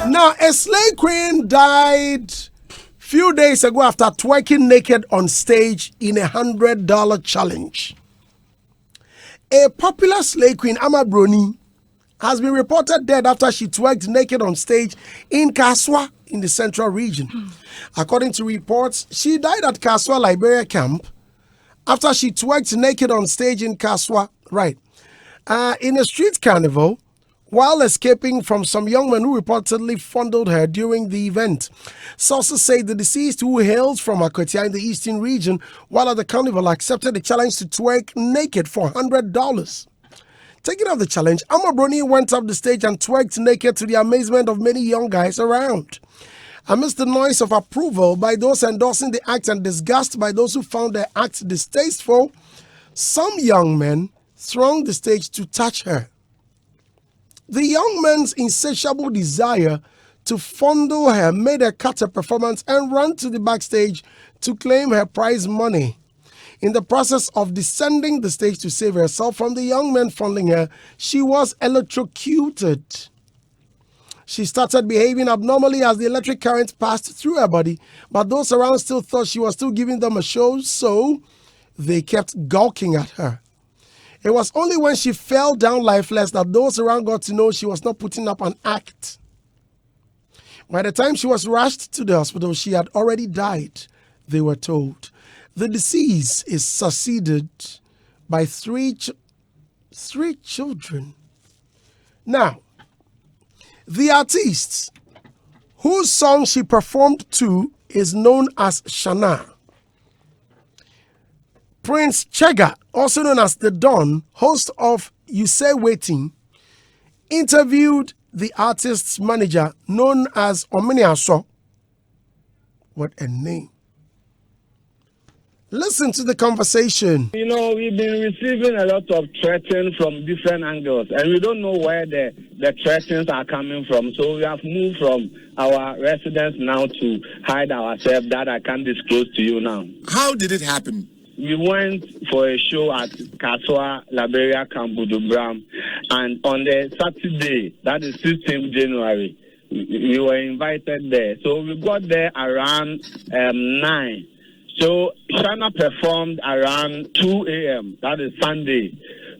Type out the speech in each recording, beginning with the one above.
Now, a slay queen died few days ago after twerking naked on stage in $100 challenge. A popular slay queen, Ama Broni, has been reported dead after she twerked naked on stage in Kaswa in the central region. According to reports, she died at Kaswa Liberia camp after she twerked naked on stage in Kaswa, in a street carnival, while escaping from some young men who reportedly fondled her during the event. Sources say the deceased, who hails from Akotia in the eastern region, while at the carnival accepted the challenge to twerk naked for $100. Taking up the challenge, Amabroni went up the stage and twerked naked to the amazement of many young guys around. Amidst the noise of approval by those endorsing the act and disgust by those who found the act distasteful, some young men thronged the stage to touch her. The young men's insatiable desire to fondle her made her cut her performance and run to the backstage to claim her prize money. In the process of descending the stage to save herself from the young men fondling her, she was electrocuted. She started behaving abnormally as the electric current passed through her body, but those around still thought she was still giving them a show, so they kept gawking at her. It was only when she fell down lifeless that those around got to know she was not putting up an act. By the time she was rushed to the hospital, she had already died, they were told. The deceased is succeeded by three children. Now, the artist whose song she performed to is known as Shana. Prince Chega, also known as The Don, host of You Say Waiting, interviewed the artist's manager known as Omeniaso. What a name. Listen to the conversation. You know, we've been receiving a lot of threats from different angles, and we don't know where the threats are coming from. So we have moved from our residence now to hide ourselves. That I can't disclose to you now. How did it happen? We went for a show at Kaswa Liberia Camp Budubram, and on the Saturday, that is 16th January, we were invited there. So we got there around 9. So Shana performed around 2 a.m. That is Sunday.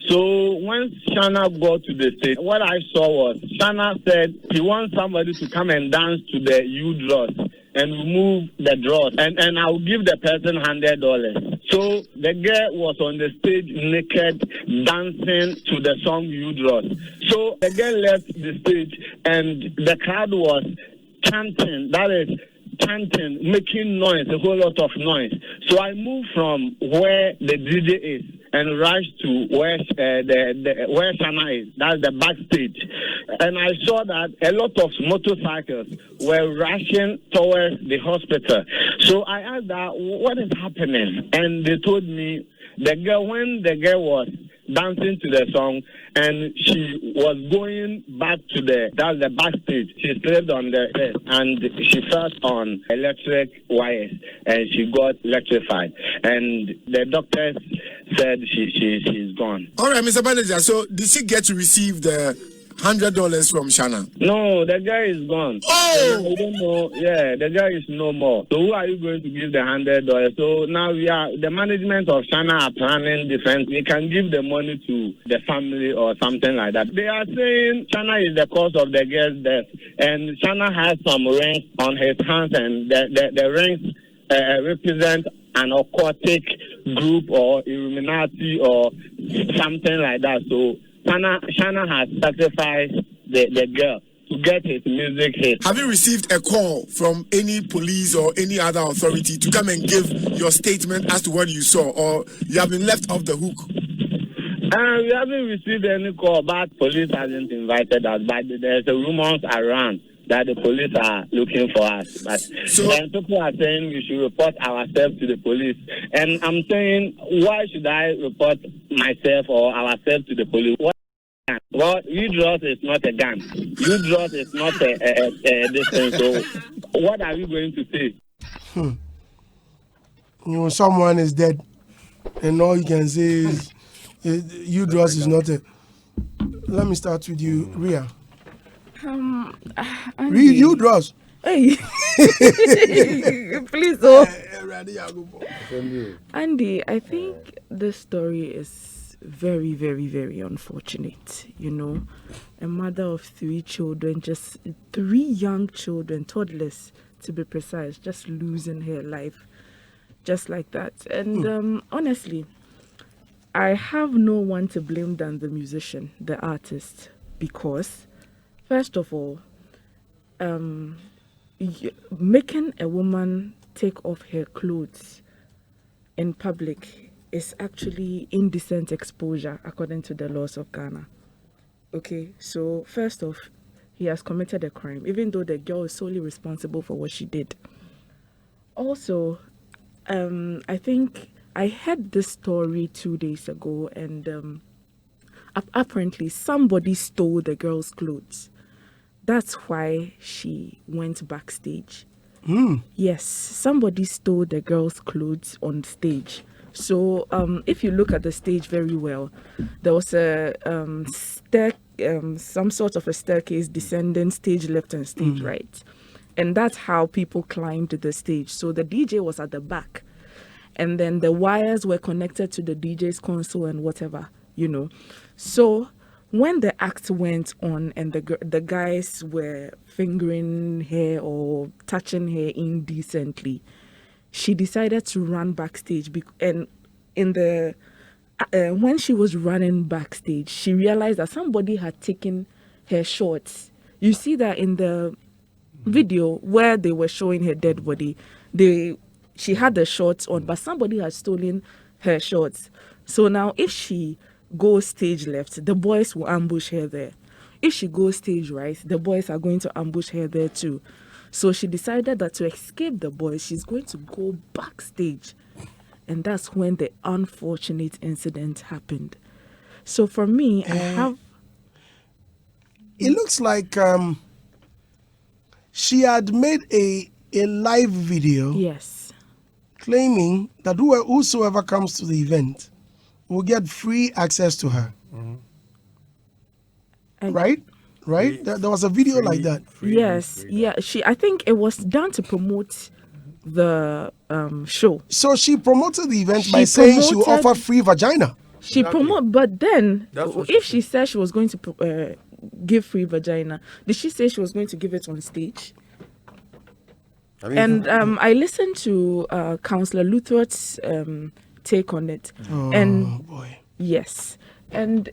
So once Shana got to the stage, what I saw was Shana said he wants somebody to come and dance to the U-Dross and remove the dross, and I'll give the person $100. So the girl was on the stage naked, dancing to the song U-Dross. So the girl left the stage, and the crowd was chanting. That is, chanting, making noise, a whole lot of noise. So I moved from where the DJ is and rushed to where where Shana is. That's the backstage. And I saw that a lot of motorcycles were rushing towards the hospital. So I asked that, what is happening? And they told me when the girl was dancing to the song and she was going back to the backstage, she slipped on the bed and she fell on electric wires and she got electrified, and the doctors said she's gone. All right, Mr. Manager, so did she get to receive the $100 from Shana? No, the guy is gone. Oh! We don't know. Yeah, the guy is no more. So who are you going to give the $100? So now the management of Shana are planning defense. We can give the money to the family or something like that. They are saying Shana is the cause of the girl's death, and Shana has some rings on his hands, and the rings represent an occultic group or Illuminati or something like that. So Shana has sacrificed the girl to get his music hit. Have you received a call from any police or any other authority to come and give your statement as to what you saw, or you have been left off the hook? We haven't received any call, but police hasn't invited us. But there's a rumors around that the police are looking for us. But then people are saying we should report ourselves to the police. And I'm saying, why should I report myself or ourselves to the police? Well, U-Dross is not a gun. U-Dross is not a distance. So what are you going to say? You know, someone is dead, and all you can say is U-Dross is not a... Let me start with you, Ria. Read you draws. Hey, please, Andy, I think this story is very, very, very unfortunate. You know, a mother of 3 children, just 3 young children, toddlers to be precise, just losing her life just like that. And honestly, I have no one to blame than the musician, the artist, because first of all, making a woman take off her clothes in public is actually indecent exposure according to the laws of Ghana. Okay, so first off, he has committed a crime, even though the girl is solely responsible for what she did. Also, I think I heard this story 2 days ago, and apparently somebody stole the girl's clothes. That's why she went backstage. Yes, somebody stole the girl's clothes on stage. So if you look at the stage very well, there was a some sort of a staircase descending stage left and stage right. And that's how people climbed the stage. So the DJ was at the back. And then the wires were connected to the DJ's console and whatever, you know. So when the act went on and the guys were fingering her or touching her indecently, she decided to run backstage. And in the when she was running backstage, she realized that somebody had taken her shorts. You see that in the video where they were showing her dead body, she had the shorts on, but somebody had stolen her shorts. So now if she goes stage left, the boys will ambush her there. If she goes stage right, the boys are going to ambush her there too. So she decided that to escape the boys, she's going to go backstage. And that's when the unfortunate incident happened. So for me, I have... It looks like she had made a live video. Yes. Claiming that whosoever comes to the event will get free access to her. Right? There was a video like that. Yes. Yeah. I think it was done to promote the show. So she promoted the event by saying she will offer free vagina. She but then if she said she was going to give free vagina, did she say she was going to give it on stage? I listened to Councillor Luther's take on it. Boy. Yes. And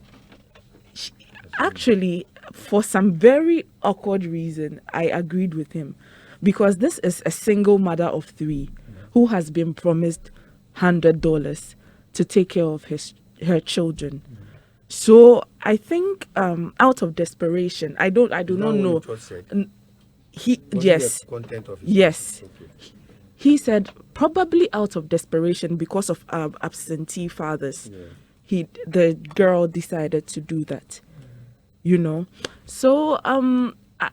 actually, for some very awkward reason, I agreed with him. Because this is a single mother of 3 who has been promised $100 to take care of her children. So I think out of desperation, I do not know. Yes. He said probably out of desperation because of absentee fathers. Yeah. The girl decided to do that. You know. So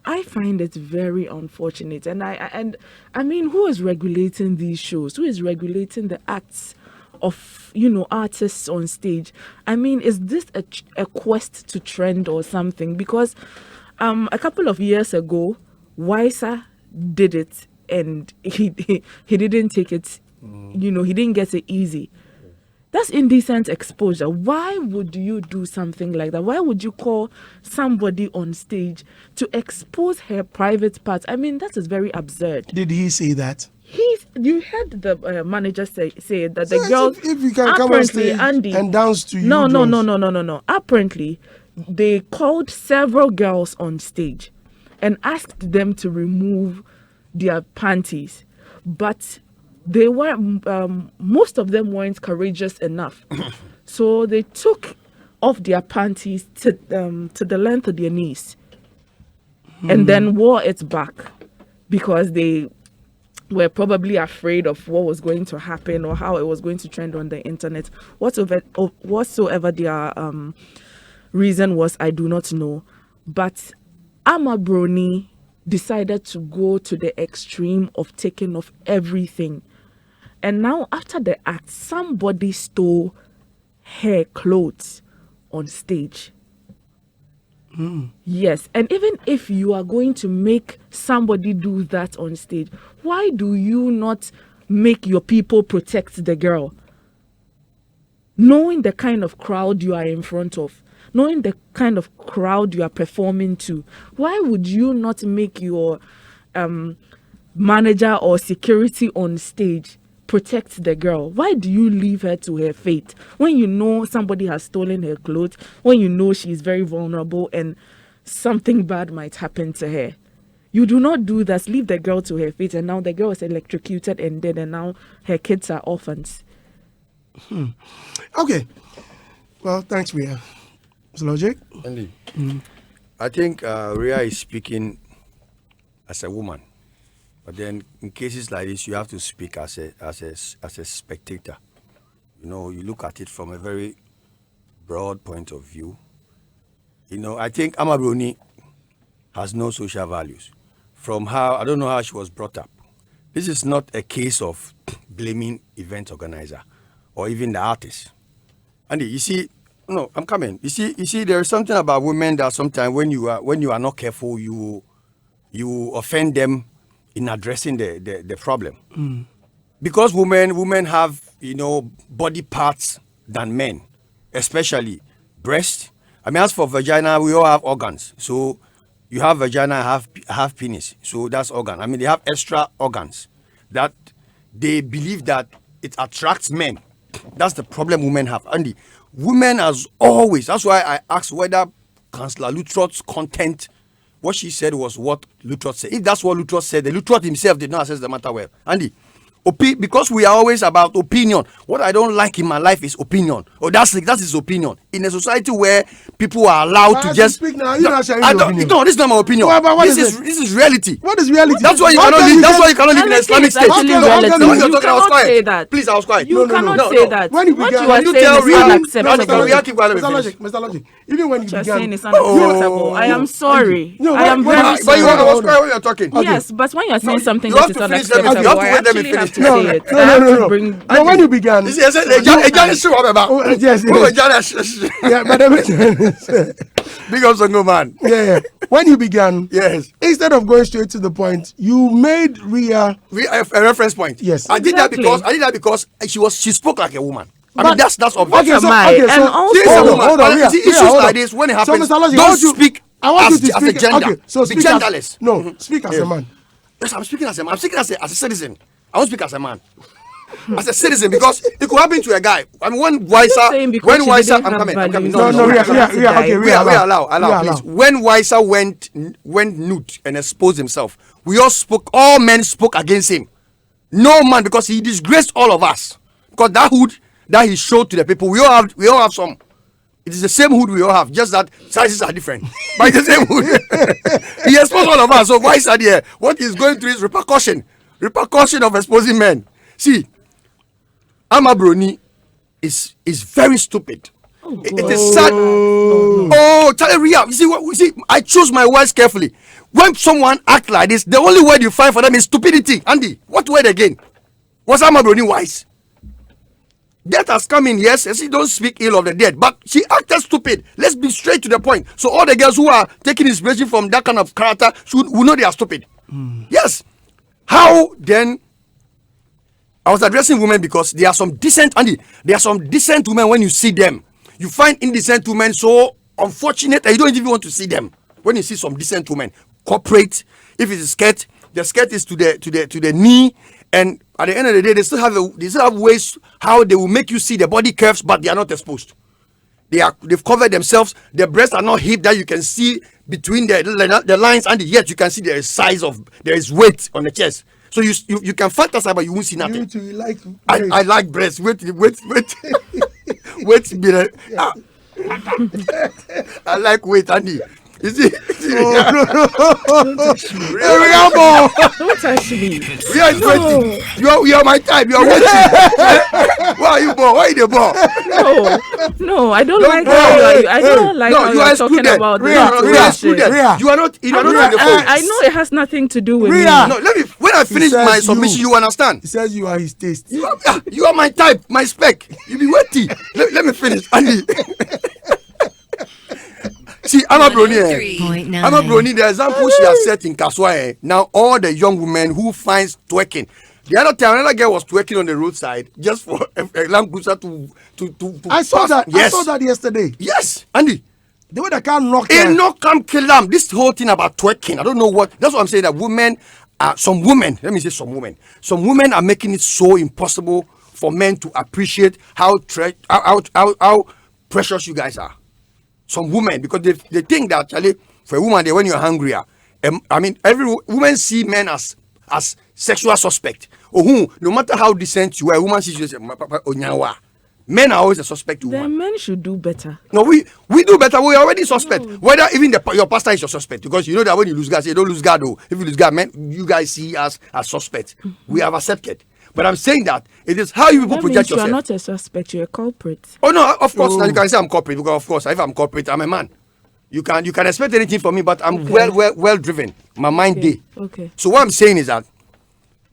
I find it very unfortunate, and I mean, who is regulating these shows? Who is regulating the acts of, you know, artists on stage? I mean, is this a quest to trend or something? Because a couple of years ago, Weiser did it, and he didn't take it. You know, he didn't get it easy. That's indecent exposure. Why would you do something like that? Why would you call somebody on stage to expose her private parts? I mean, that is very absurd. Did he say that? You heard the manager say that the girl. If you can come on stage Andy, and dance to you. No. Apparently, they called several girls on stage and asked them to remove their panties, but they were most of them weren't courageous enough. So they took off their panties to the length of their knees and then wore it back because they were probably afraid of what was going to happen or how it was going to trend on the internet. Whatsoever their reason was, I do not know. But Amabroni decided to go to the extreme of taking off everything. And now, after the act, somebody stole her clothes on stage. Yes, and even if you are going to make somebody do that on stage, why do you not make your people protect the girl? Knowing the kind of crowd you are in front of, knowing the kind of crowd you are performing to, why would you not make your manager or security on stage protect the girl? Why do you leave her to her fate when you know somebody has stolen her clothes, when you know she's very vulnerable and something bad might happen to her? You do not do that. Leave the girl to her fate, and now the girl is electrocuted and dead, and now her kids are orphans. Okay. Well, thanks, Ria. Mr. Logic? Andy, I think Ria is speaking as a woman. But then, in cases like this, you have to speak as a spectator. You know, you look at it from a very broad point of view. You know, I think Amabroni has no social values. From how, I don't know how she was brought up. This is not a case of blaming event organizer or even the artist. Andy, you see, no, I'm coming. You see, there is something about women that sometimes when you are not careful, you offend them in addressing the problem. Because women have, you know, body parts than men, especially breast. I mean, as for vagina, we all have organs. So you have vagina, have penis. So that's organ. I mean, they have extra organs that they believe that it attracts men. That's the problem women have. Andy, women as always, that's why I asked whether Councillor Lutrot's content, what she said was what Lutrot said. If that's what Lutrot said, the Lutrot himself did not assess the matter well. Andy, because we are always about opinion. What I don't like in my life is opinion. Or that's his opinion. In a society where people are allowed to just speak now, you're not sharing your opinion. No, this is not my opinion. This is reality. What is reality? That's why you cannot live. That's why you cannot live in an Islamic state. You cannot say that. Please, I was quiet. You cannot say that. When you what began, you are saying is unacceptable. Mr. Logic, even when you What you are began, saying is unacceptable. I am sorry. No, I am very But you sorry. was quiet when you are talking. Yes, but when you are saying something you that have is to finish them. unacceptable, You have to I let them actually have to finish. say it. No. Bring When you began, Yes. Big up Songo man. Yeah. When you began, Yes. instead of going straight to the point, you made Ria. A reference point. Yes. I did that Exactly. because she spoke like a woman. I But- mean that's obvious. Okay, so, Am I? okay, so And also- She's a hold on, woman. hold on, But Ria, see, Ria, issues hold like on. this when it So, happens, Mr. Logic, don't speak I want you as to a speak gender. Okay, so Be speak as, genderless. no, speak as a Yes. man. Yes, I'm speaking as a man. I'm speaking as a citizen. I won't speak as a man. As a citizen, because it could happen to a guy. I mean, when saying Wiser, because she didn't have I'm coming. values. No, Ria, okay, Ria, Allow, please. When Wiser went nude and exposed himself, all men spoke against him. No man, because he disgraced all of us. Because that hood that he showed to the people, we all have some. It is the same hood we all have, just that sizes are different. But it's the same hood. He exposed all of us. So Wiser there, what he's going through is repercussion of exposing men. See, Amabroni is very stupid. It is sad. Oh, tell Ria. You see, I choose my words carefully. When someone act like this, the only word you find for them is stupidity. Andy, what word again? Was Amabroni wise? Death has come in, yes. She don't speak ill of the dead, but she acted stupid. Let's be straight to the point. So all the girls who are taking inspiration from that kind of character will know they are stupid. Yes. How then? I was addressing women because there are some decent, Andy. There are some decent women when you see them. You find indecent women so unfortunate that you don't even want to see them. When you see some decent women, corporate, if it's a skirt, the skirt is to the knee, and at the end of the day, they still have ways how they will make you see the body curves, but they are not exposed. They've covered themselves. Their breasts are not hip that you can see between the lines, and yet you can see there is weight on the chest. So you can fantasize, but you won't see nothing. You too, you like I like breasts. Wait. I like weight, Andy. You see? Don't touch me. Don't touch me. We are waiting. You are my type. You are waiting. Why are you born? Why are you born? No, I don't like how you are talking about You are excluded. Ria. You are not in the phone. I know it has nothing to do with Ria. me. No, when I finish says my submission, you understand. He says you are his taste. You are my type, my spec. You be waiting. Let me finish, Andy. See, I'm a brony. 103.9. I'm a brony. The example she has set in Kaswa. Now all the young women who finds twerking. The other time, another girl was twerking on the roadside just for a Land Cruiser to I saw pass. that. Yes. I saw that yesterday. Yes, Andy. The way the car knocked It her. no come kill them. This whole thing about twerking, I don't know what. That's what I'm saying. That women, some women. Let me say some women. Some women are making it so impossible for men to appreciate how precious you guys are. Some women, because they think that actually for a woman, when you're hungry, I mean, every woman see men as sexual suspect. Or who, no matter how decent you are, a woman sees you as onyawa. Men are always a suspect to Then women. men should do better. No, we do better. We already suspect. No. Whether even your pastor is your suspect, because you know that when you lose God, say don't lose God. Though if you lose God, men, you guys see us as suspect. We have accepted. But I'm saying that it is how you people That project means you yourself. are not a suspect. You're a culprit. Oh no, of course. Now you can say I'm corporate because of course if I'm corporate, I'm a man. You can expect anything from me, but I'm well driven. My mind day. Okay. So what I'm saying is that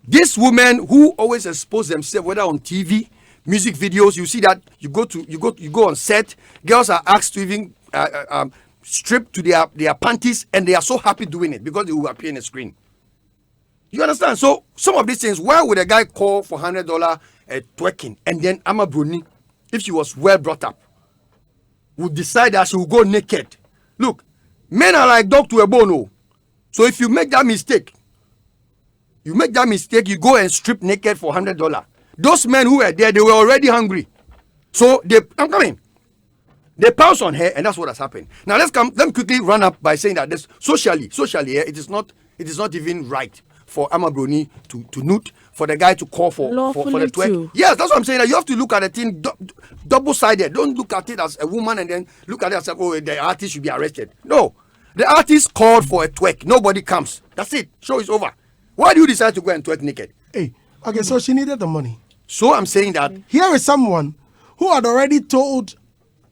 these women who always expose themselves, whether on TV, music videos, you see that you go on set, girls are asked to even strip to their panties, and they are so happy doing it because they will appear in the screen. You understand? So some of these things, why would a guy call for $100 twerking, and then Ama Bruni, if she was well brought up, would decide that she will go naked? Look, men are like dog to a bone. Oh. So if you make that mistake, you go and strip naked for $100. Those men who were there, they were already hungry. So I'm coming. They pounce on her, and that's what has happened. Now let me quickly run up by saying that this socially, it is not even right for Ama Bruni to nude, for the guy to call for the twerk. Too. Yes, that's what I'm saying. That you have to look at the thing double-sided. Don't look at it as a woman and then look at it as the artist should be arrested. No, the artist called for a twerk. Nobody comes. That's it. Show is over. Why do you decide to go and twerk naked? Hey, okay, so she needed the money. So I'm saying that Here is someone who had already told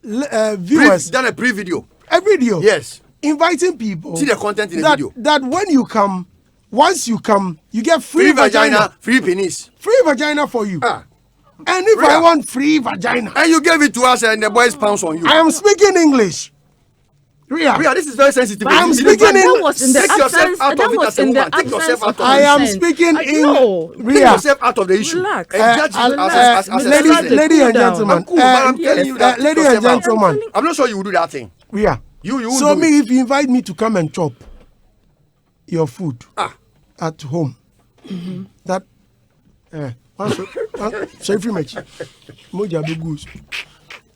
viewers done a pre-video. a video. Yes. Inviting people. See the content in the video. That when you come, once you come, you get Free vagina, free penis. Free vagina for you. Ah. And if Rhea. I want free vagina, And you gave it to us and the boys pounce on you. I am speaking English. Rhea, Rhea, this is very sensitive. I am You speaking need to- in- That was in the Take yourself absence. out That of it was as a in the woman. Take yourself absence out of of I it. am consent. speaking in No. Take Rhea. yourself out of the issue. Relax. And judge you Relax. as a ladies, citizen. ladies and Cool down. gentlemen, I'm cool, but I'm telling you that ladies take and yourself out. gentlemen, I'm not sure you will do that thing. Rhea. You So do me, it. if you invite me to come and chop your food Ah. at home, that so free much, moja be goose.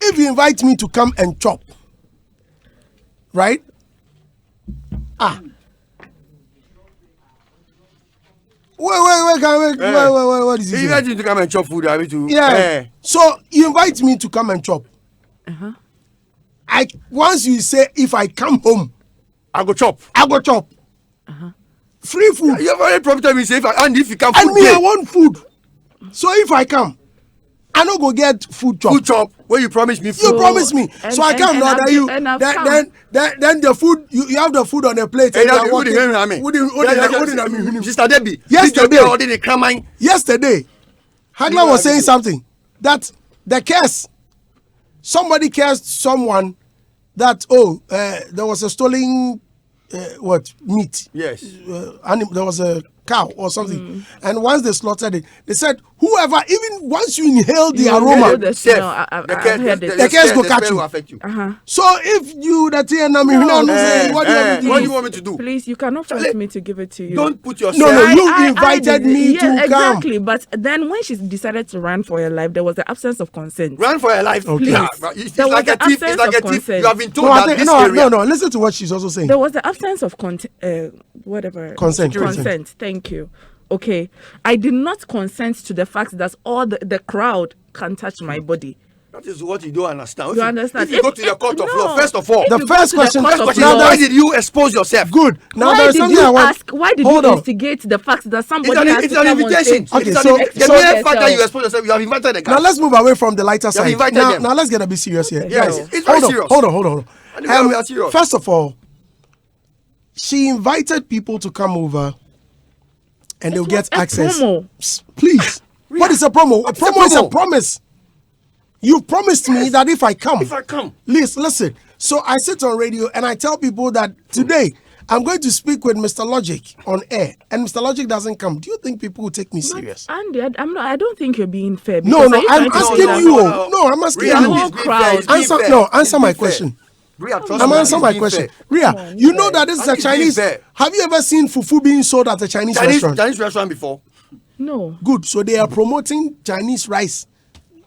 If you invite me to come and chop, right? Wait, what is If it? you invite you to come and chop food, I mean to. Yeah. So you invite me to come and chop. Once you say if I come home, I go chop. I go chop. Free food. You have already prompted me say if you come And food me, I day, want food. So if I come, I no go get food chop. food chop where you promise me You food. promise me. and- So I come and now I've that been- you and I've then the food you have the food on the plate. Hey, and now, you are who the walking- hell am I? who the- Sister Debbie. Yesterday. Yesterday. Yesterday, Hagler was saying something that the curse, somebody cursed someone that there was a stolen meat. Yes. There was a cow or something, and once they slaughtered it, they said whoever, even once you inhale the You aroma, inhale the Chef, smell. I've the heard it. The curse go catch spell you. will affect you. so if you that here now me No. say what do you want me to What do do? you want me to do? Please, you cannot force me to give it to you. Don't put yourself. No, you I invited me to yes, come. exactly. But then when she decided to run for her life, there was the absence of consent. Run for your life. Okay. Yeah, but it's There was like a the thief. It's absence like a of thief. consent. You have been told No, I that think, this no, area. no. Listen to what she's also saying. There was the absence of whatever Consent. Consent. Thank you. Okay, I did not consent to the fact that all the crowd can touch my body. That is what you don't understand. You understand? If you go to the court of no. law, first of all, If The you go first to question- court of question Now is law, why did you expose yourself? Good. Now why there's did something you I want. ask? Why did Hold you on. instigate the fact that It's somebody an, has it's to an come on invitation. stage? Okay, It's so- the expose mere fact yourself? that you expose yourself, you have invited the guy. Now let's move away from the lighter side. invited Now, them. now let's get a bit serious here. Yes, Guys, it's very hold on, serious. hold on. And we are serious. First of all, she invited people to come over and they'll get was a access. promo. Psst, please. What is a promo? A promo is a promo? promise. You promised me that if I come. If I come. Listen. So I sit on radio and I tell people that today I'm going to speak with Mr. Logic on air, and Mr. Logic doesn't come. Do you think people will take me serious? Andy, I'm not. I don't think you're being fair. No, because are you I'm trying to asking say that- you. No, I'm asking The you. whole crowd. Answer my question. Ria, I'm answering my question. Ria, you know that this is a Chinese. Have you ever seen fufu being sold at a Chinese restaurant? Chinese restaurant before. No. Good. So they are promoting Chinese rice.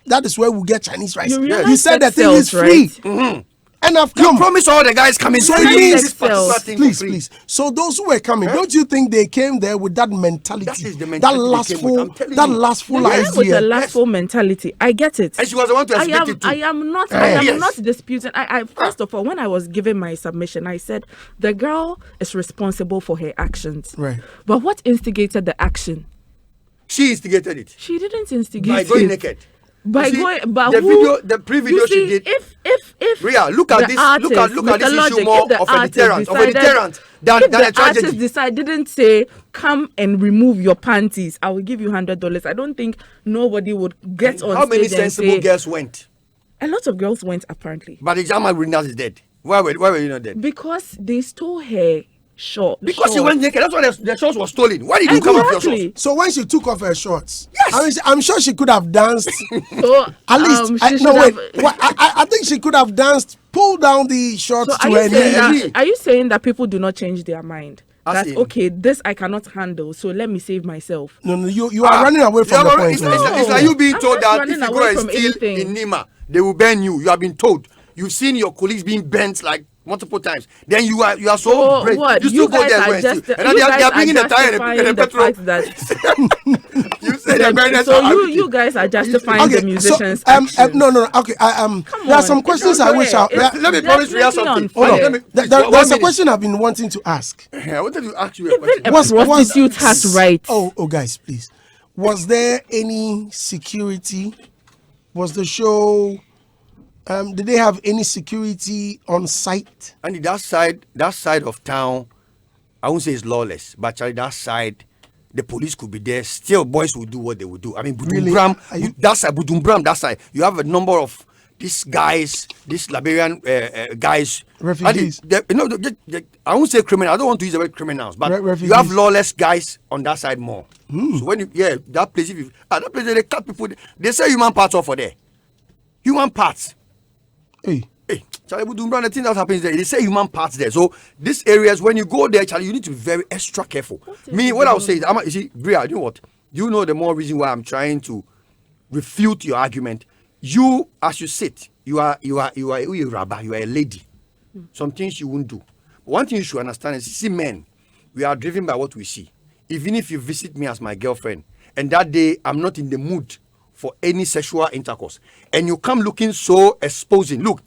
That is where we get Chinese rice. You realize You said the sex thing is sells, free. right? And I've You come. promise all the guys coming. So to it release means- this particular thing for Please, free. please. So those who were coming, don't you think they came there with that mentality? That is the that mentality they came with, I'm telling you. lustful They came with idea. a lustful mentality. I get it. And she was the one to I explain am. it too. I am not. Eh. I am Yes. not disputing. I first of all, when I was giving my submission, I said the girl is responsible for her actions. Right. But what instigated the action? She instigated it She didn't instigate by going it. naked. By You see, going, but the who, video, the pre-video you she see, did. If Ria, look at the this. artist, Look at with this the issue logic, more if the of a artist deterrent, decided- than if a the artist tragedy. didn't say, "Come and remove your panties," I will give you $100. I don't think nobody would get on How many stage and sensible say. girls went? A lot of girls went apparently But the Jama Winners is dead. Why were you not dead? because they stole her short. Because she went naked. That's why the shorts was stolen. Why did you come off your shorts? Exactly. So when she took off her shorts, Yes. I mean, I'm sure she could have danced. So At least, she no should wait. have- What, I think she could have danced, pulled down the shorts So to are her you, saying knee. that, are you saying that people do not change their mind? As That in? okay, this I cannot handle, so let me save myself. No, you are running away from the point. It's, now. it's like you being I'm told not that running if you away go from and steal anything. in Nima, they will burn you. You have been told. You've seen your colleagues being burnt like multiple times. Then you are so So brave. what? You still You go guys there and are go and just steal. And then they are bringing the tire and the the petrol. fact that You say they're burning us so out. you guys are justifying Okay, the musicians. so actions. no. Okay, there are some on, questions it's I wish I. unfair. It's Let me promise Ria definitely something. Hold on. unfair. Let me- There's one a minute. question I've been wanting to ask. I wanted to ask you a question. A Was- prostitute has rights. Oh, guys, please. Was there any security? Was the show? Did they have any security on site? And that side of town, I won't say it's lawless, but actually that side, the police could be there. Still, boys will do what they will do. I mean, Really? Budumbram, Are you- that side, Budumbram, that side. You have a number of these guys, these Liberian guys. Refugees. And I won't say criminal. I don't want to use the word criminals, but Refugees. you have lawless guys on that side more. So when that place, that place they cut people. They say human parts off for there. Human parts. Hey, Hey, Charlie Budumbran, the thing that happens there, they say human parts there. So these areas, when you go there, Charlie, you need to be very extra careful. What I'll say is, you see, Bria, you know what? You know the more reason why I'm trying to refute your argument. You, as you sit, you are a rabbi, you are a lady. Some things you won't do. But one thing you should understand is, see, men, we are driven by what we see. Even if you visit me as my girlfriend, and that day I'm not in the mood for any sexual intercourse, and you come looking so exposing. Look,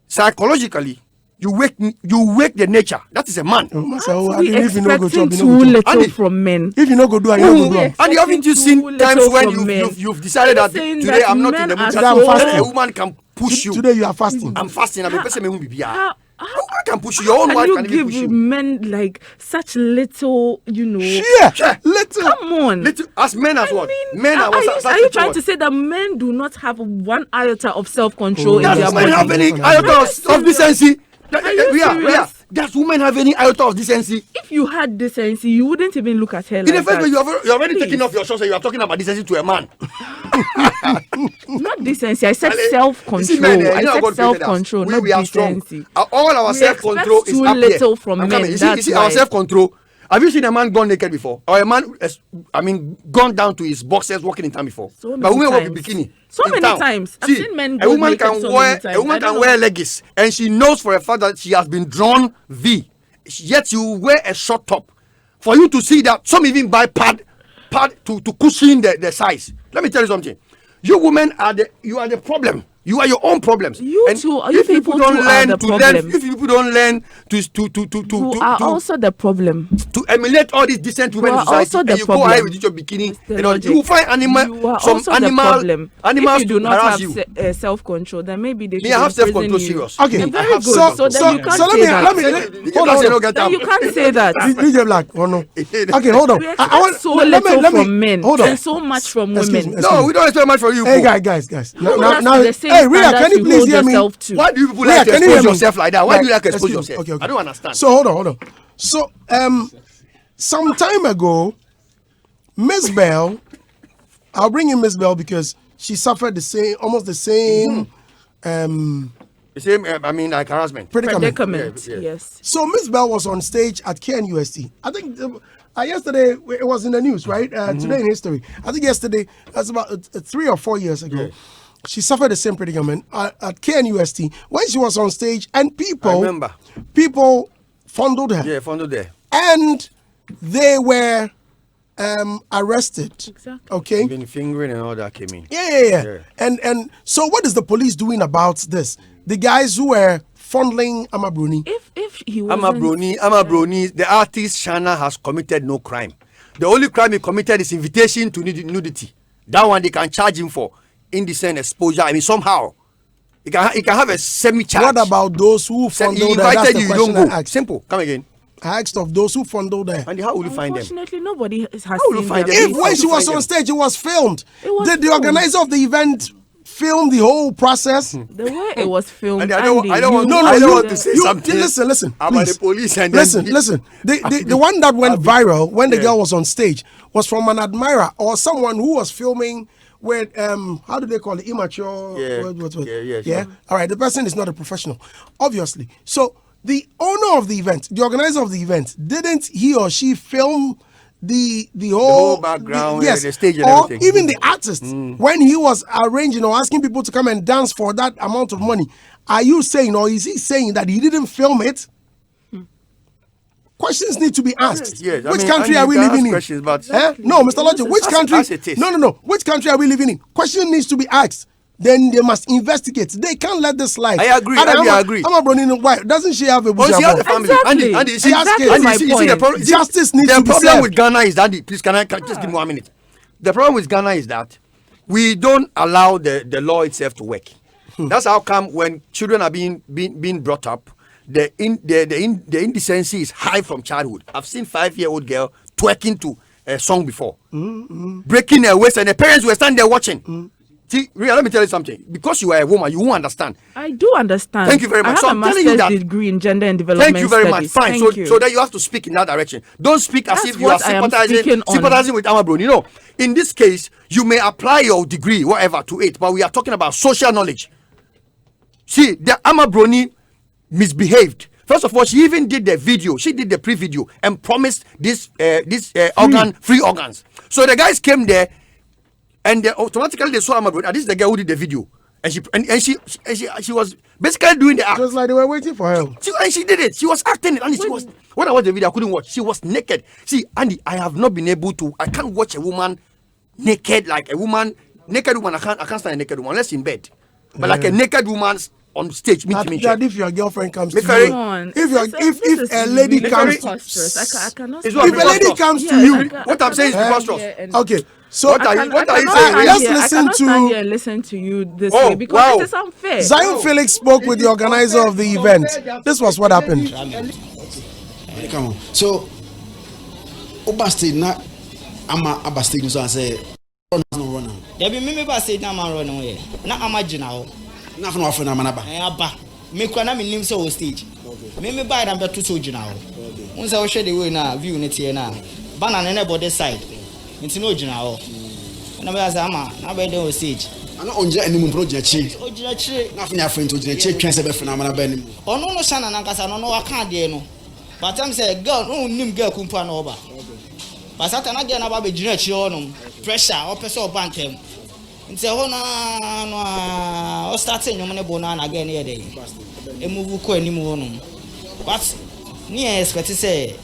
psychologically, you wake the nature. That is a man. We expecting too little Andy, from men. If you no go do, I no go do. am. And haven't you seen Too times little when from men. you've decided Are that you saying today that I'm not in men the mood, are Today I'm fasting. a woman can push you. Today you are fasting. I'm fasting. I'm a person who will be How- I can push you. Your own Can wife you can even give push you. men like such little, Yeah, little. Come on. Little, as men as I what? mean, Men are you such trying what? to say that men do not have one iota of self-control in Does their women have body? any iota of decency? Are you serious? Does women have any iota of decency? If you had decency, you wouldn't even look at her In like the first place, that. you're already Please. taking off your shorts and you are talking about decency to a man. Not decency. I said You see, self-control. men, you know I God said created us. self-control, not We are strong. decency. All our We self-control expect is too up little here. from I'm men, coming. You that's see our why. self-control. Have you seen a man gone naked before? Or a man, gone down to his boxers walking in town before? So But women many walk in times. bikini. So in many town. times. I've See, seen men a go woman naked can so wear many times. a woman I don't can know. wear leggings, and she knows for a fact that she has been drawn V. Yet you wear a short top. For you to see that, some even buy pad to cushion the size. Let me tell you something. You women are the problem. You are your own problems. You And too- if you people don't too are learn the to problem. if people don't learn You are also the problem. to emulate all these decent women You in are society, also and the you go ahead problem. with your bikini, The you know, logic. you will find You are some also the problem. animals if you do to not harass have you. self-control, then maybe they should Me, I have imprison self-control you. serious. Okay, Yeah, I very have good. self-control. So then you can't so say that. let me Hold on. Then you can't say that. DJ Black. Oh no. Okay, hold on. We expect so little from men Hold on. and so much from Excuse women. me. No, we don't expect much from you. Hey Paul. guys. Who does the same Hey, Rita, can you please hear me? Why do you people Rita, like to can you expose hear me? yourself like that? Why do you like to expose Excuse me. yourself? Okay. I don't understand. So hold on. So some time ago, Miss Bell, I'll bring in Miss Bell because she suffered almost the same The same, like harassment. predicament. Yeah. Yes. So Miss Bell was on stage at KNUST. I think yesterday it was in the news, right? Today in history. I think yesterday, that's about 3 or 4 years ago. Yeah. She suffered the same predicament at KNUST when she was on stage, and people fondled her. Yeah, fondled there. And they were arrested. Exactly. Okay. Even fingering and all that came in. Yeah. And so what is the police doing about this? The guys who were fondling Amabroni. If he wasn't Amabroni, the artist Shana has committed no crime. The only crime he committed is invitation to nudity. That one they can charge him for indecent exposure. I mean, somehow he can have a semi-charge. What about those who fondled her? That's the you question don't I go. asked. Simple. Come again. I asked of those who fondled her. And how will you find them? Unfortunately, nobody has How will you seen find their them? If faces. when she was find on them. stage, it was filmed. It was Did the filmed. organizer of the event film the whole process? The way it was filmed. And I don't Andy, want- you- I don't you- want to say you- something Listen, about please. the police and listen. then The one that went viral when the Yeah. girl was on stage was from an admirer or someone who was filming with how do they call it, immature? Yeah. What? Yeah, Yeah. sure. All right. The person is not a professional, obviously. So the owner of the event, the organizer of the event, didn't he or she film the whole background, yes, the stage and or everything. even the artist when he was arranging or asking people to come and dance for that amount of money. Are you saying, or is he saying that he didn't film it? Questions need to be asked. Yes, I Which mean, country and are we you can living ask in? questions, but- No, Mr. Lodge, which As- country? as it is. No. Which country are we living in? Question needs to be asked. Then they must investigate. They can't let this slide. I agree, And I agree. Why doesn't she have a Oh, she has a bushabo? family. Exactly. Andy, Exactly my you see the point. problem. Justice needs the to be problem served. with Ghana is that please can just give me 1 minute. The problem with Ghana is that we don't allow the law itself to work. That's how come when children are being brought up, the indecency is high from childhood. I've seen 5-year-old girl twerking to a song before, breaking her waist, and the parents were standing there watching. See, Ria, let me tell you something. Because you are a woman, you won't understand. I do understand. Thank you very much. I have So a I'm telling you master's that- degree in gender and development Thank you very much. studies. Fine. Thank So that you have to speak in that direction. Don't speak as That's if you are what I am speaking sympathizing on. with Amabron. You know, in this case, you may apply your degree, whatever, to it, but we are talking about social knowledge. See, the Amabroni misbehaved. First of all, she even did the video. She did the pre-video and promised this free organs. So the guys came there, and automatically they saw Amabroni. And this is the girl who did the video, and she was basically doing the act. Just like they were waiting for her. She did it. She was acting it. And she was, when I watched the video, I couldn't watch. She was naked. See, Andy, I have not been able to. I can't watch a woman naked, like a woman, naked woman. I can't stand a naked woman unless in bed. But like a naked woman on stage, That if your girlfriend comes to Very- you, Come on. if a lady comes, I cannot. It's stand what if a because lady of- comes to Yes, you, I ca- what I I'm saying is cannot preposterous. stand here and- okay. So What are you saying? Let's listen I cannot stand here to and listen to you this Oh, way because wow. it is unfair. Zion Felix spoke with the organizer of the event. This was what happened. Come on. So, Oba State na ama Aba State so I say run now. There be me ba say na man run away. Na ama gina ho. Na fa no afọ na manaba. Aba. Me kwa na me nim say o stage. Me ba da beto so gina ho. Unsa wo hwe the way na view ne tie na. Banana na body side. Nti no gina ho. Na be say ama na be dey o stage. Ana onja animu pro gina chi. O gina chire. Na fa nya friend to gina chi twen se be fa na manaba animu. Ono no shana na nkasa no waka de no. But I'm say girl, no nim girl kumpa na oba. But sata na girl na ba be gina chi ho no. Pressure o pese o bantem. Nti ho na no o start nyom ne bo na na girl ne dey. E move ko animu ho no. But me expect say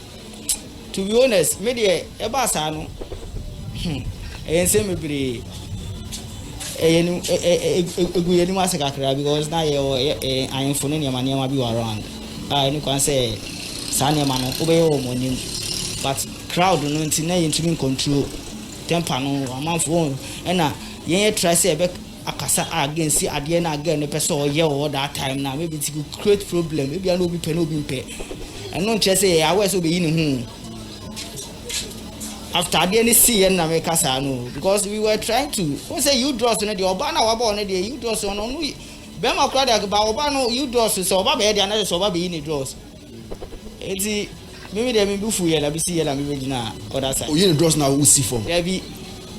to be honest, me dey e ba sa no. E say me bre egu yeni ma se kakra because na ye ayinfo ne niam bi around. Any can say Sanya man obey or monim, but crowd no nti na yintumi control temper no amanfo na yen try say be akasa against ade na again ne person oye all that time na maybe it could create problem maybe no be pe and no nche say aware so be yin hu after the any see and America no because we were trying to who say you draws on the Obana waba on the you draws on Bema crowd about Obano you draws so Baba and another so Baba in the draws. It's maybe they may be full and I be see and I'm original or that's it. You draws now we see from. There be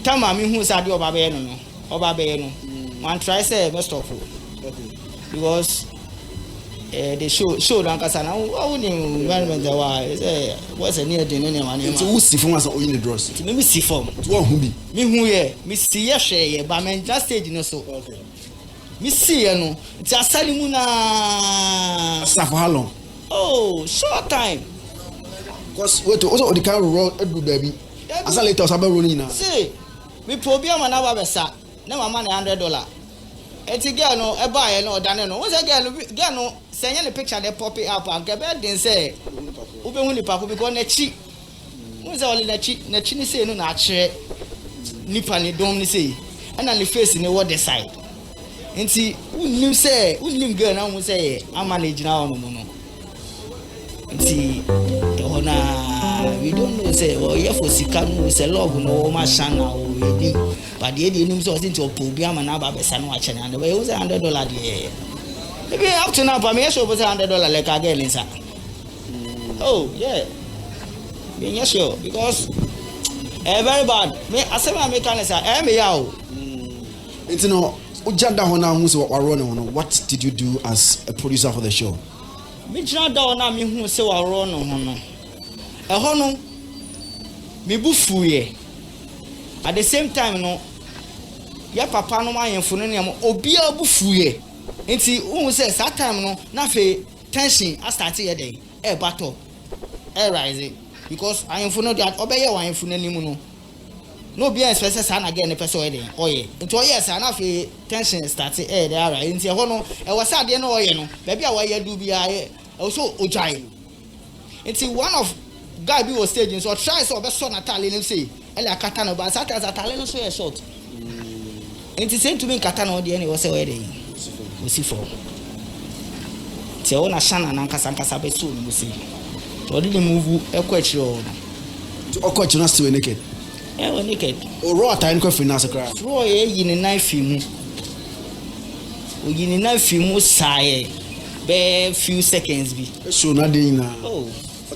Tama me who's at your Babeno or Babeno. Man try say best of because the show don't cause now wouldn't environment what's a near the name it's who see from us in the draws. Let me see from to who be me who ye me see ya share but man just stage no so okay me see ya no it's a salimuna for how long? Oh short time because wait also the car roll every baby as a later sabe rolling now see me problem na ba besa na mama na $100 eti girl no e buy no dane no what's a girl no send the picture they pop it up and get then say ube hu nipa ko because na chi what's all na chi ni say no na kire nipa ni dom ni say and na the face ni what the side enti unim say unim girl na hu say am manage na no no enti we don't know say oh yeah for sikanu we say love no ma shana o we but the enim so into program na ba besa no ache na and we use $100 there maybe up to now for me show $100 like again inside oh yeah me sure because very bad me asema me can say me ya o it's no ujanda ho na hu so wa run no what did you do as a producer for the show me janda na me hu se wa run no no eho no me bufuye at the same time no ya papa no mayemfo no ne obi abufuye enti hu say that time no na fe tension I start here dey e battle e rise because ayemfo no that obeye wayemfo no nimu no no be expect say na again person wey dey oye enti oye say na fe tension start e dey rise enti eho no e was ade no oye no baby a waye do bia e so ojai enti one of guy be was staging so try so be so Natalie him say ele akata no but Saturday Natalie no so e short enti say to me kata no dey any was say where dey we see for ti o na shana na nkasa be so no say to dey move e kwachi o to kwachi na still naked we naked o raw time ko finance cry raw e yi ni knife mu o yi ni knife mu sai be few seconds bi so na dey na oh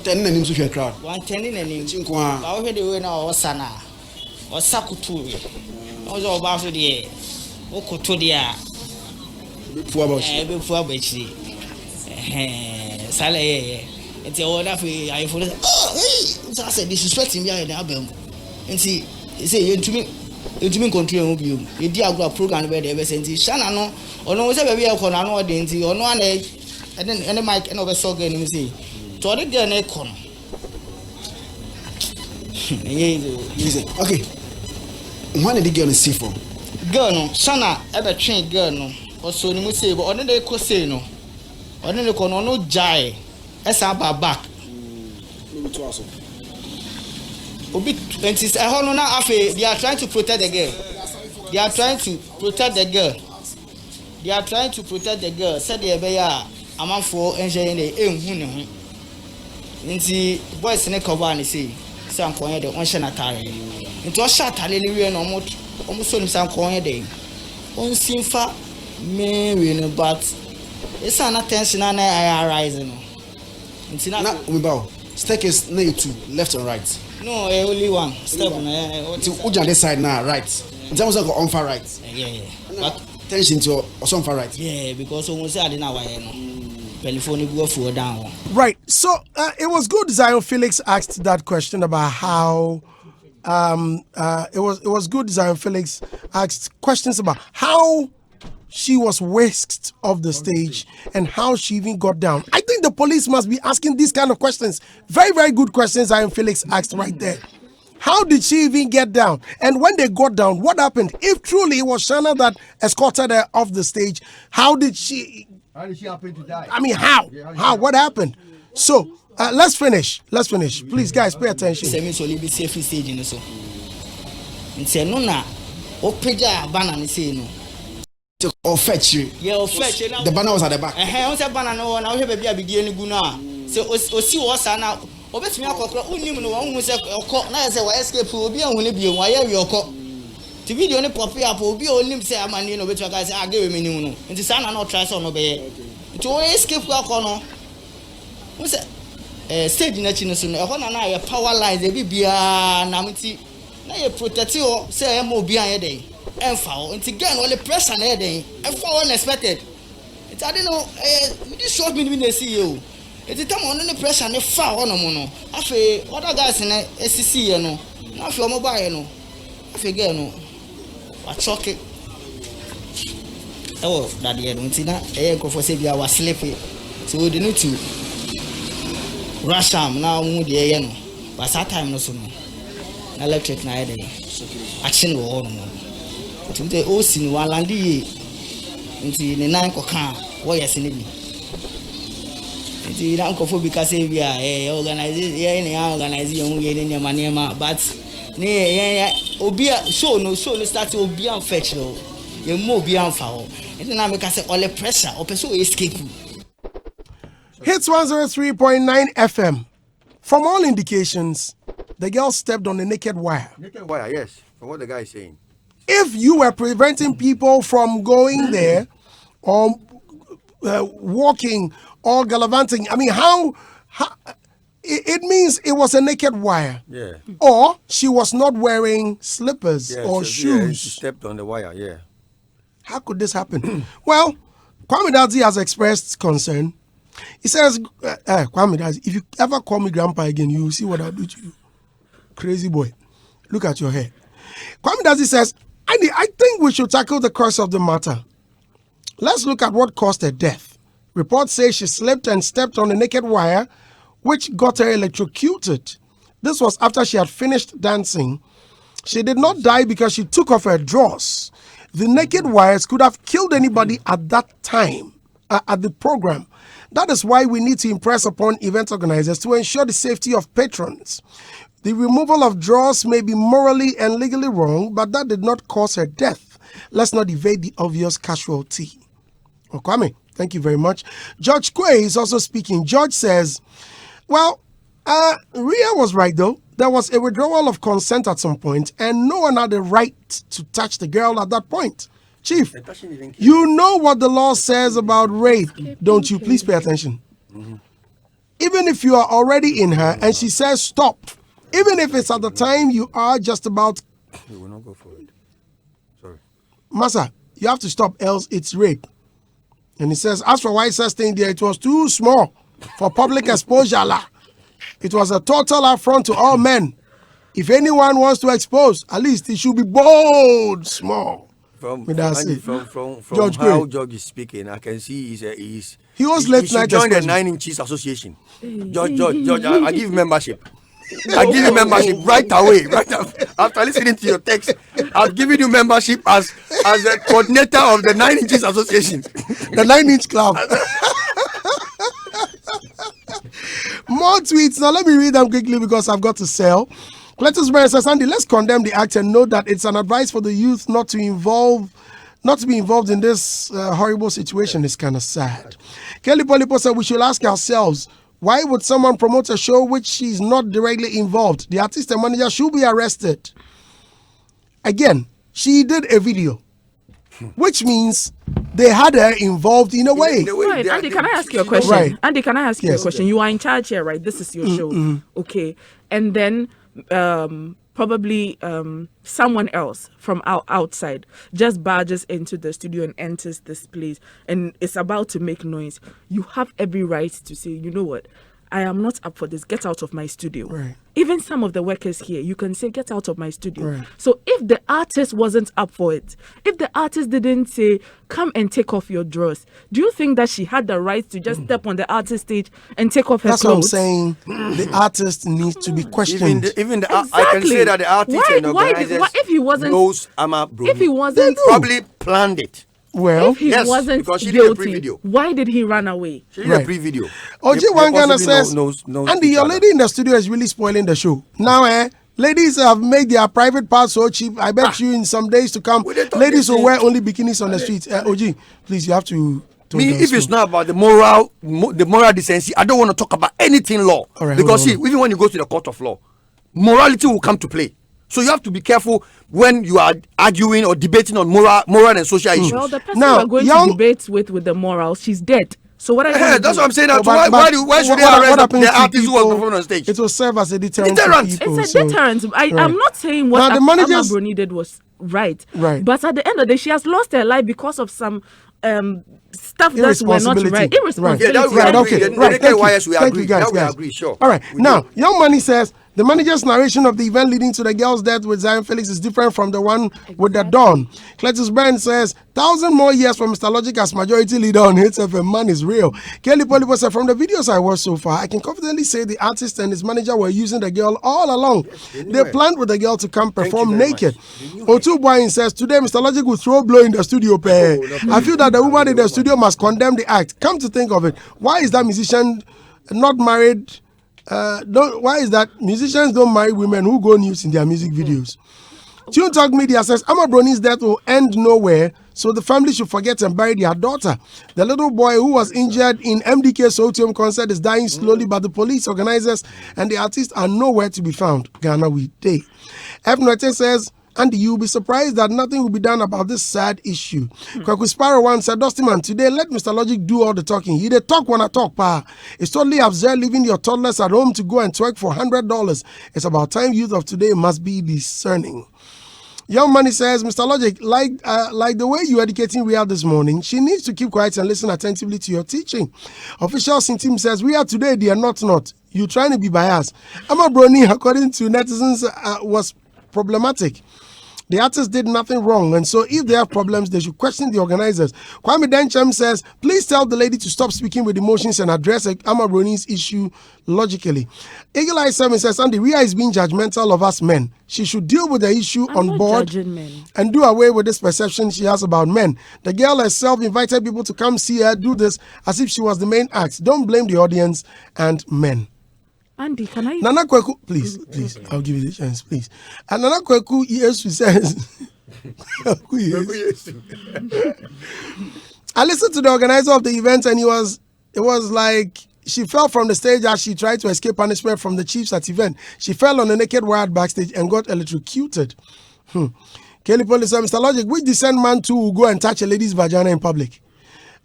ten na nim so hwe crowd 110 na nim chinko a ba we dey we na o sana o sakutu we o zo ba so dey o koto dey a be fu about be fu about chi sale ye enti o da fi I for oh hey so say disrespect me ya dey abem enti say you ntumi control mu bi e di agro program be dey be say enti shana no ono we say be e ko na no dey enti ono ana ene mic ene be so gan ni say to dey there na kon okay when did the girl see from girl no shana e be train girl no o so ni mu say but ono dey ko say no ono dey ko no jai esa ba back maybe to aso obi enti no na afa they are trying to protect the girl said the be ya amanfo enje ne enhu ne ho nti boys ne cover ne say sankonye de on shana tare nti o sha tare ne wie no omo so ni sankonye de on simfa me we no but esa na tension na arise no nti na we bow staircase na two left and right no only one step na to uja this side now right in terms of on far right yeah but tension to on far right yeah because almost say ade na waye no telephone go for down right so it was good Zion Felix asked that question about how it was good Zion Felix asked questions about how she was whisked off the stage and how she even got down. I think the police must be asking these kind of questions. Very, very good questions Zion Felix asked right there. How did she even get down? And when they got down, what happened? If truly it was Shana that escorted her off the stage, how did she happen to die? I mean, how? How? What happened? So, let's finish. Please, guys, pay attention. Or fetch you. Yeah, fetch you. The banner was at the back. On said banner no one. I have a baby any guna. So, see what's now. obetumi akokro unim no won hu se okọ na se wa escape obi ahun ne bio wa ye okọ ti video ne pop up obi onim se amani no obetumi aka se agawe menim no nti sa na no try so no be nti o escape akọ no hu se stage na chi no so no e ho na ye power lines e bibia na mti na ye protect o se e mo obi an ye den emfa o nti gain only pressure na ye den emfa unexpected nti ade no me this short me na see you eti tam on no pressure ne fa hono mo no afi other guys na esisi ye no na afi omo ba ye no afi ge no wa choke ewo that ye no nti na nkofo se bia wa sleep so we need to rush am na mu de ye no but that time no so no electric na ye dey action wo hono mo nti o si ni wa landi ye nti ne nan ko kan wo yes ne bi the uncle for because we are organize young in manema but obia show no start obia fetch no you mo obia foul and then I make say all the pressure or person escape. Hits 103.9 FM. From all indications, the girl stepped on a naked wire. Naked wire, yes, from what the guy is saying. If you were preventing people from going there or walking or gallivanting, I mean, how it means it was a naked wire. Yeah. Or she was not wearing slippers or shoes. Yeah, she stepped on the wire, yeah. How could this happen? Well, Kwame Dadzi has expressed concern. He says, Kwame Dadzi, if you ever call me grandpa again, you will see what I'll do to you. Crazy boy. Look at your hair. Kwame Dadzi says, I think we should tackle the cause of the matter. Let's look at what caused her death. Reports say she slipped and stepped on a naked wire, which got her electrocuted. This was after she had finished dancing. She did not die because she took off her drawers. The naked wires could have killed anybody at that time, at the program. That is why we need to impress upon event organizers to ensure the safety of patrons. The removal of drawers may be morally and legally wrong, but that did not cause her death. Let's not evade the obvious casualty. Kwame, thank you very much. George Quay is also speaking. George says, well, Ria was right though. There was a withdrawal of consent at some point, and no one had the right to touch the girl at that point. Chief, you know what the law says about rape, don't you? Please pay attention. Mm-hmm. Even if you are already in her and she says stop, even if it's at the time you are just about... We will not go for it. Sorry. Massa, you have to stop, else it's rape. And he says, as for why he's staying there, it was too small for public exposure. It was a total affront to all men. If anyone wants to expose, at least it should be bold, small. From George how Gray. George is speaking, I can see he was late night. Join the 9 Inches Association. George, I give membership. I give you membership right away. Right after listening to your text, I've given you membership as a coordinator of the 9 Inches Association. The 9-inch club. More tweets. Now let me read them quickly because I've got to sell. Cletus Bryan says, Andy, let's condemn the act and note that it's an advice for the youth not to be involved in this horrible situation. It's kind of sad. Kelly Polipo said we should ask ourselves, why would someone promote a show which she's not directly involved? The artist and manager should be arrested. Again, she did a video, which means they had her involved in a way. Right, Andy, can I ask you a question? Right. Andy, can I ask you a question? You are in charge here, right? This is your show. Okay. And then probably someone else from outside just barges into the studio and enters this place and is about to make noise. You have every right to say, you know what? I am not up for this. Get out of my studio. Right. Even some of the workers here, you can say, get out of my studio. Right. So if the artist wasn't up for it, if the artist didn't say, come and take off your drawers, do you think that she had the right to just step on the artist stage and take off her That's clothes? what I'm saying. The artist needs to be questioned. Even I can say that the artist and organizers if he wasn't, knows Ama Bruni. if he wasn't, probably planned it. Well, if he yes, wasn't because she did a guilty, pre-video. why did he run away? She did Right. a pre-video. OG They Wangana possibly says, knows Andy, each your other. lady in the studio is really spoiling the show. Now, ladies have made their private parts so cheap. I bet you in some days to come, We didn't talk ladies this will thing. wear only bikinis on the streets. OG, please, you have to Me, if it's not about the moral decency, I don't want to talk about anything law. All right, because see, even when you go to the court of law, morality will come to play. So you have to be careful when you are arguing or debating on moral and social issues. Well, the person Now, we're going to debate with the morals, she's dead. So what are you gonna That's do? what I'm saying. But- Why should they arrest the artist who was performing on stage? It will serve as a deterrent. Deterrent. To people, It's a so- deterrent. Right. I'm not saying what Now, the managers- Bruni did was right. Right. But at the end of the day, she has lost her life because of some stuff that were not right. Irresponsibility. Irresponsibility. Yeah, that we Right, agree. okay. The Right, naked thank you. wires, we Thank agree. you, guys, That we guys. agree, sure. All right. We Now, do. Young Money says the manager's narration of the event leading to the girl's death with Zion Felix is different from the one with the Dawn. Cletus Brand says, 1,000 more years for Mr. Logic as majority leader on Hitz FM. Man is real. Kelly Polipo said, from the videos I watched so far, I can confidently say the artist and his manager were using the girl all along. They planned with the girl to come perform very naked. Otu Boyin says, today Mr. Logic will throw blow in the studio. I feel that the woman in the studio must condemn the act. Come to think of it, why is that musician not married? Why is that musicians don't marry women who go nude in their music videos? Tune Talk Media says Ama Broni's death will end nowhere, so the family should forget and bury their daughter. The little boy who was injured in MDK's Otium concert is dying slowly, but the police, organizers, and the artists are nowhere to be found. Ghana we day. F. Nwete says, Andy, you'll be surprised that nothing will be done about this sad issue. Kwaku Sparrow one said, Dustyman, today let Mr. Logic do all the talking. He dey talk when I talk, pa. It's totally absurd leaving your toddlers at home to go and twerk for $100. It's about time youth of today must be discerning. Young Money says, Mr. Logic, like the way you're educating Ria this morning, she needs to keep quiet and listen attentively to your teaching. Official Sin Team says, we are today, they are not. You trying to be biased. Ama Brony, according to netizens, was problematic. The artists did nothing wrong, and so if they have problems, they should question the organizers. Kwame Denchem says, please tell the lady to stop speaking with emotions and address Ama Brony's issue logically. Eagle Eye 7 says, Andy, Ria is being judgmental of us men. She should deal with the issue I'm on not board judging men. and do away with this perception she has about men. The girl herself invited people to come see her do this as if she was the main act. Don't blame the audience and men. Andy, can I? Nana Kweku, please, I'll give you the chance, please. And Nana Kweku, yes, she says, I listened to the organizer of the event, and it was like she fell from the stage as she tried to escape punishment from the chiefs at event. She fell on a naked wire backstage and got electrocuted. Kelly Police said, Mr. Logic, which decent man too will go and touch a lady's vagina in public?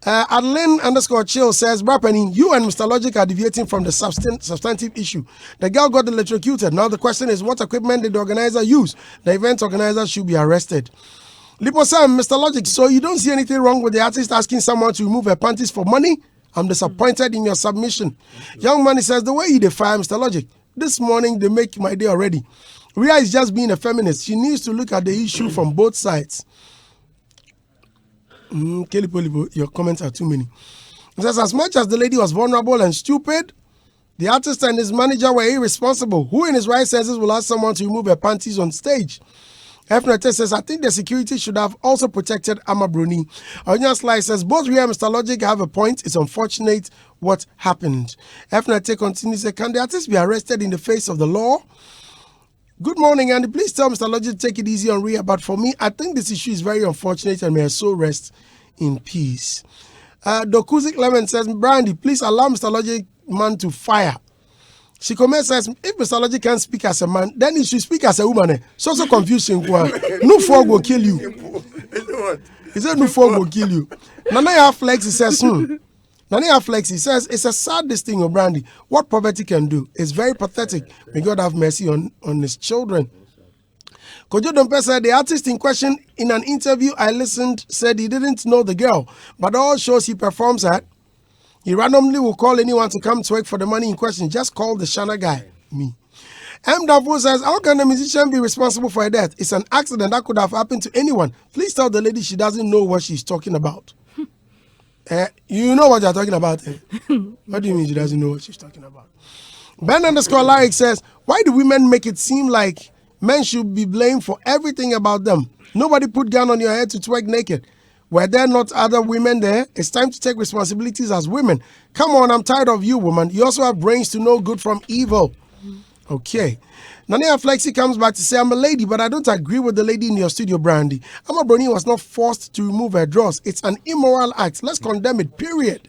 Adeline_chill says, Brapenin, you and Mr. Logic are deviating from the substantive issue. The girl got electrocuted. Now the question is, what equipment did the organizer use? The event organizer should be arrested. Lipo Sam, Mr. Logic, so you don't see anything wrong with the artist asking someone to remove her panties for money? I'm disappointed in your submission. Young Money says, the way you defy Mr. Logic, this morning they make my day already. Ria is just being a feminist. She needs to look at the issue from both sides. Kelly Polibo, your comments are too many. It says, as much as the lady was vulnerable and stupid, the artist and his manager were irresponsible. Who in his right senses will ask someone to remove her panties on stage? FNT says, I think the security should have also protected Ama Bruni. Onya Sly says, both Ria and Mr. Logic have a point. It's unfortunate what happened. FNT continues, can the artist be arrested in the face of the law? Good morning, Andy. Please tell Mr. Logic to take it easy on Ria. But for me, I think this issue is very unfortunate and may her soul rest in peace. Dokuzik Lemon says, Brandy, please allow Mr. Logic man to fire. Shikome says, if Mr. Logic can't speak as a man, then he should speak as a woman. So confusing. No frog will kill you. He said, no frog will kill you. Nanaya Flex, he says, Nanaya Flex, he says, it's a sad thing of Brandy. What poverty can do. It's very pathetic. May God have mercy on his children. Kojo Dompe said, the artist in question in an interview I listened said he didn't know the girl, but all shows he performs at, he randomly will call anyone to come to work for the money in question. Just call the Shana guy, me. M. Davo says, how can a musician be responsible for a death? It's an accident that could have happened to anyone. Please tell the lady she doesn't know what she's talking about. You know what you're talking about. What do you mean she doesn't know what she's talking about? Ben_Lyric says, why do women make it seem like men should be blamed for everything about them? Nobody put gun on your head to twerk naked. Were there not other women there? It's time to take responsibilities as women. Come on, I'm tired of you, woman. You also have brains to know good from evil. Okay. Nania Flexi comes back to say, I'm a lady, but I don't agree with the lady in your studio, Brandy. Ama Brony was not forced to remove her drawers. It's an immoral act. Let's condemn it, period.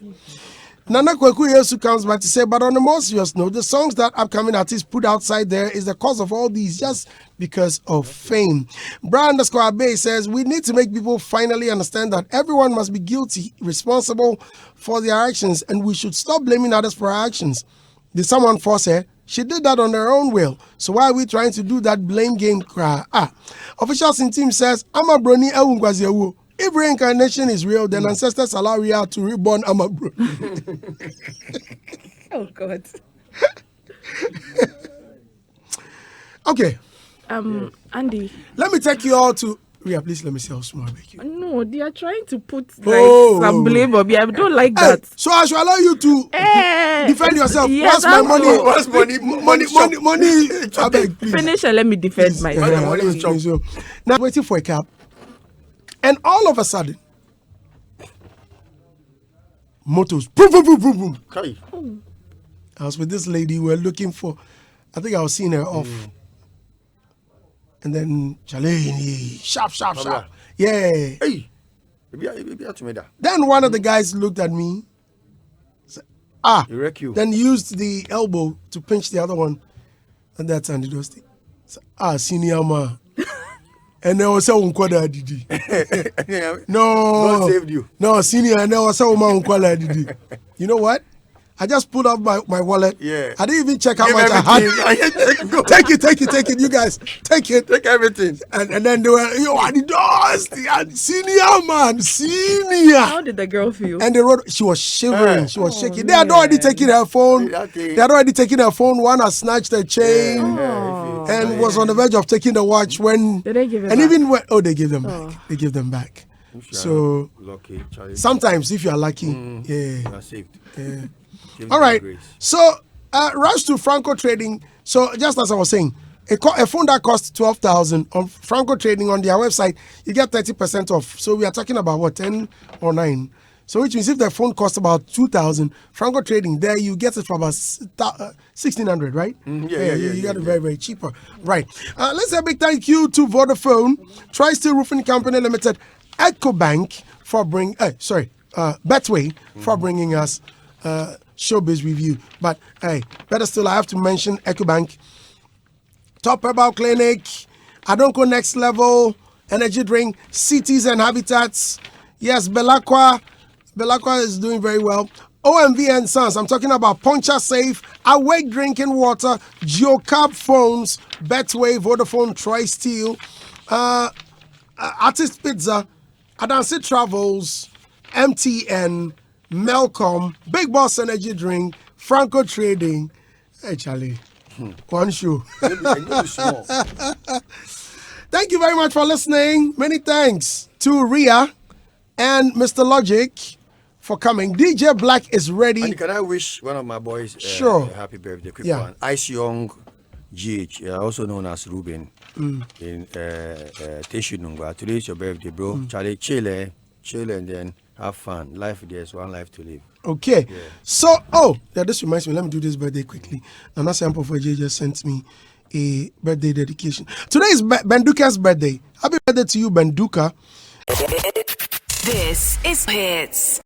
Nana Kweku Yesu comes back to say, but on a more serious note, the songs that upcoming artists put outside there is the cause of all these just because of fame. Brian_Abe says, we need to make people finally understand that everyone must be guilty, responsible for their actions, and we should stop blaming others for our actions. Did someone force her? She did that on her own will. So why are we trying to do that blame game cry? Officials in team says, Amabroni Ewungwaziawu. If reincarnation is real, then ancestors allow Ria to reborn Amabroni. Oh God. Okay. Andy. Let me take you all to Ria, please let me see how small I make you. No, they are trying to put some blame on me. I don't like that. So I should allow you to defend yourself. Yes, What's my money? good. What's money? I beg, please. Finish and let me defend myself. So, now waiting for a cab. And all of a sudden, motors. Boom, boom, boom, boom, boom. Okay. I was with this lady. We were looking for, I think I was seeing her off. And then, sharp. Yeah. Hey. Maybe I made that. Then one of the guys looked at me. Said, He wreck you. Then used the elbow to pinch the other one. And that's Andy Dusty. Senior man. And there was a unquada didi. No. God saved you. No, senior, and there was a woman unquada didi. You know what? I just pulled out my wallet. Yeah. I didn't even check how Give much everything. I had. Take it. You guys, take it. Take everything. And then they were, senior man, senior. How did the girl feel? And they wrote, she was shivering, she was shaking. They had already taken her phone. Okay. They had already taken her phone. One had snatched her chain and was on the verge of taking the watch when. Did they give it and back? even when, they gave them back. They gave them back. So Lucky, Charlie. sometimes if you are lucky, You are saved. yeah. Give All me right. grace. So rush to Franco Trading. So just as I was saying, a phone that costs 12,000 on Franco Trading on their website, you get 30% off. So we are talking about what, 10 or 9. So which means if the phone costs about 2,000, Franco Trading there you get it for about 1,600, right? You get it very, very cheaper, right? Let's say a big thank you to Vodafone, Tri-State Roofing Company Limited, EcoBank for Betway for bringing us Showbiz review. But hey, better still, I have to mention EcoBank, Top Herbal Clinic, Adonko Next Level, Energy Drink, Cities and Habitats. Yes, Belacqua is doing very well. OMV and Sons, I'm talking about Poncha Safe, Awake Drinking Water, Geocab Phones, Betway, Vodafone, Tri-Steel, Artist Pizza, Adansi Travels, MTN, Melcom, Big Boss Energy Drink, Franco Trading. Hey, Charlie, one show. Thank you very much for listening. Many thanks to Ria and Mr. Logic for coming. DJ Black is ready. And can I wish one of my boys Sure. a happy birthday? Quick Yeah. one. Ice Young GH, also known as Ruben in Teshunungwa. Today is your birthday, bro. Charlie, chill, and then have fun. Life, there's one life to live. Okay. Yeah. So, this reminds me. Let me do this birthday quickly. Nana Sample for J just sent me a birthday dedication. Today is Benduka's birthday. Happy birthday to you, Benduka. This is Hitz.